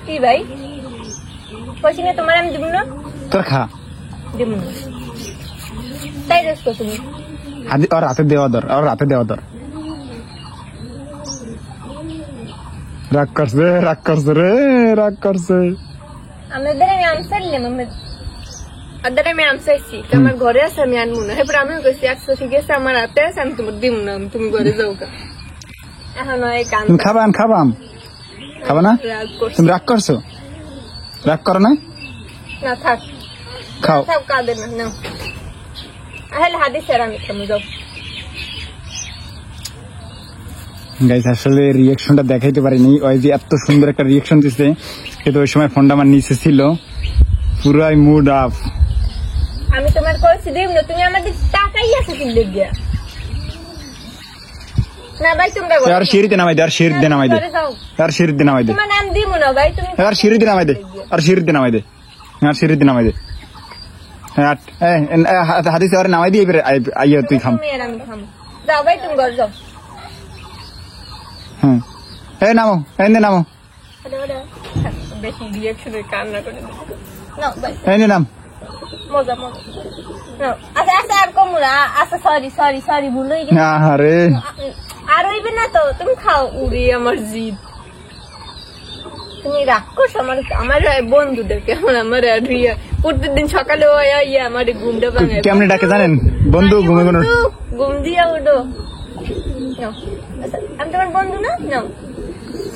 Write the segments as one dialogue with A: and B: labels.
A: কি ভাই কইছি না তোমার আমি দিব না
B: তোর খা
A: দিব না তাই দোস্ত তুমি
B: আদি আর রাতে দেওয়া দর আর রাতে দেওয়া দর রাগ করছে রে রাগ করছে
A: আমাদের আমি আনসার নিলাম আদারে আমি আনসারছি আমার ঘরে আছে আমি আনবো না এরপর আমিও কইছি আচ্ছা ঠিক আছে আমার হাতে আছে আমি তোমার দিব না তুমি ঘরে যাও কা এখন এই কান
B: তুমি খাবা না তুমি রাগ করছো রাগ করো না
A: না থাক
B: খাও
A: থাক কাঁদে না না আহলে হাদিস এর আমি খামু যাও
B: গাইস আসলে রিঅ্যাকশনটা দেখাইতে পারিনি ওই যে এত সুন্দর একটা রিঅ্যাকশন দিছে কিন্তু ওই সময় ফোনটা আমার নিচে ছিল পুরাই মুড আপ
A: আমি তোমার কইছি দিব না তুমি আমাদের টাকাই আছে কি লাগিয়া না ভাই তোমরা
B: আর সিঁড়িতে নামাই দে আর সিঁড়িতে নামাই দে আর সিঁড়িতে নামাই দে
A: তোমার নাম দিব না ভাই তুমি
B: আর সিঁড়িতে নামাই দে আর সিঁড়িতে নামাই দে আর সিঁড়িতে নামাই দে হ্যাঁ হাদিস আর নামাই দিয়ে আইয়া তুই খাম
A: তুমি আর আমি খাম যাও ভাই তুমি ঘর যাও
B: হ্যাঁ এই নামো নামো
A: বেশি রিঅ্যাকশনের কান্না করে না ভাই
B: এই নাম
A: মজা না আচ্ছা আচ্ছা আর কমুলা আচ্ছা সরি ভুলই গেছি
B: আরে
A: আর হইবে না তো তুমি খাও উড়ি আমার জিদ তুমি রাগ করছো আমার বন্ধুদেরকে আমার রিয়া প্রতিদিন সকালে আমার ঘুমটা ভাঙে
B: কেমনে ডাকে জানেন বন্ধু ঘুমে
A: ঘুম দিয়া উঠো আমি তোমার বন্ধু না নাও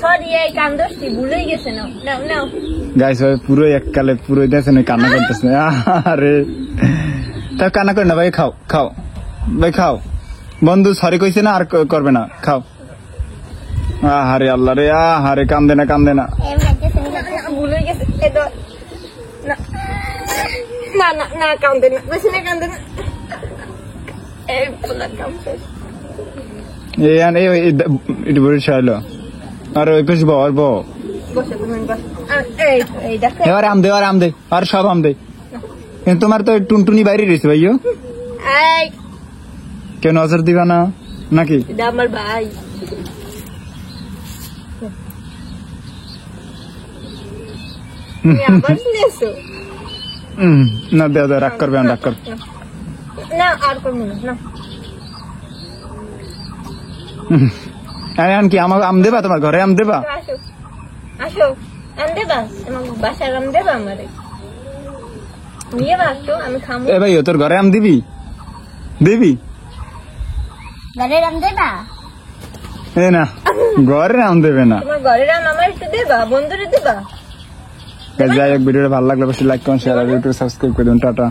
A: সরি এই কান্দোসটি ভুলেই গেছে নাও
B: গাইস ভাই পুরো এককালে পুরো দেখছেন কান্না করতেছে আরে তা কান্না করে না ভাই খাও ভাই খাও বন্ধু সরি কইছে না আর করবে না খাও আরে আল্লাহ রে আরে কান্দে না
A: ভুলে গেছে না কান্দে না বেশি না কান্দে না এই পোলা কান্দে
B: এটা বড় চাইলো আর ওই কিছু বল
A: বসে তুমি বস এই দেখো
B: এবার আম দে আর সব আম দে কিন্তু তোমার তো টুনটুনি বাইরে রয়েছে ভাইও
A: এই
B: কেউ নজর দিবা না নাকি
A: এটা আমার ভাই
B: না দে রাগ করবে না
A: আর করবো না
B: কি আমার আম দেবা তোমার ঘরে আম দেবা
A: আসো আম দেবা আমার বাসার আম দেবা আমারে নিয়ে আসো আমি খামো
B: এ ভাই তোর ঘরে আম দিবি
A: ঘরের আম দেবা
B: এ না ঘরে আম দেবে না
A: তোমার ঘরের আম আমার একটু দেবা বন্ধুরে দেবা
B: যাই হোক ভিডিওটা ভালো লাগলে অবশ্যই লাইক কমেন্ট শেয়ার আর ইউটিউব সাবস্ক্রাইব করে দিন টাটা